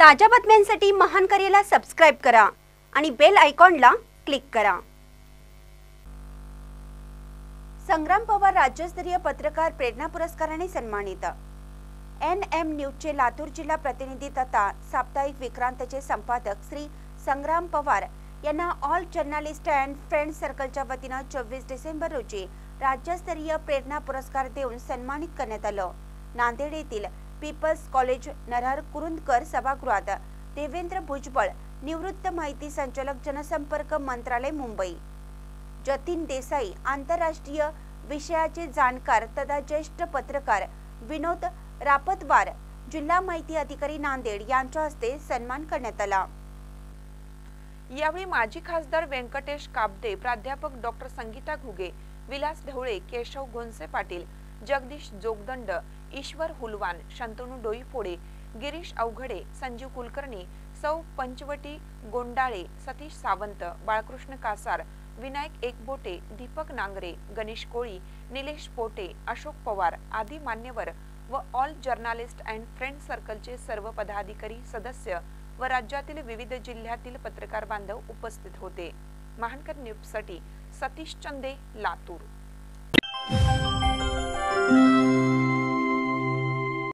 ताज्या बातम्यांसाठी महान करेला सबस्क्राइब करा आणि बेल आयकॉनला क्लिक करा। संग्राम पवार राज्यस्तरीय पत्रकार प्रेरणा पुरस्काराने सन्मानित। NM न्यूजचे लातूर जिल्हा प्रतिनिधी तथा साप्ताहिक विक्रांतचे संपादक श्री संग्राम पवार यांना ऑल जर्नलिस्ट अँड फ्रेंड्स सर्कलच्या वतीने 24 डिसेंबर रोजी राज्यस्तरीय प्रेरणा पुरस्कार देऊन सन्मानित करण्यात आलं। नांदेड येथील पीपल्स कॉलेज नरहर कुरुंदकर सभागृहात देवेंद्र भुजबळ निवृत्त माहिती संचालक जनसंपर्क मंत्रालय मुंबई, जतीन देसाई आंतरराष्ट्रीय विषयाचे जाणकार तथा ज्येष्ठ पत्रकार विनोद रापतवार जिल्हा माहिती अधिकारी नांदेड यांच्या हस्ते सन्मान करण्यात आला। यावेळी माजी खासदार व्यंकटेश काब्दे, प्राध्यापक डॉक्टर संगीता घुगे, विलास ढवळे, केशव गोंसे पाटील, जगदीश जोगदंड, ईश्वर हुलवान, शंतनू डोईफोडे, गिरीश अवघडे, संजीव कुलकर्णी, सौ पंचवटी गोंडाळे, सतीश सावंत, बाळकृष्ण कासार, विनायक एकबोटे, दीपक नांगरे, गणेश कोळी, निलेश पोटे, अशोक पवार आदी मान्यवर व ऑल जर्नलिस्ट अँड फ्रेंड्स सर्कलचे सर्व पदाधिकारी, सदस्य व राज्यातील विविध जिल्ह्यातील पत्रकार बांधव उपस्थित होते। महानकर न्यूजसाठी सतीश चंदे, लातूर।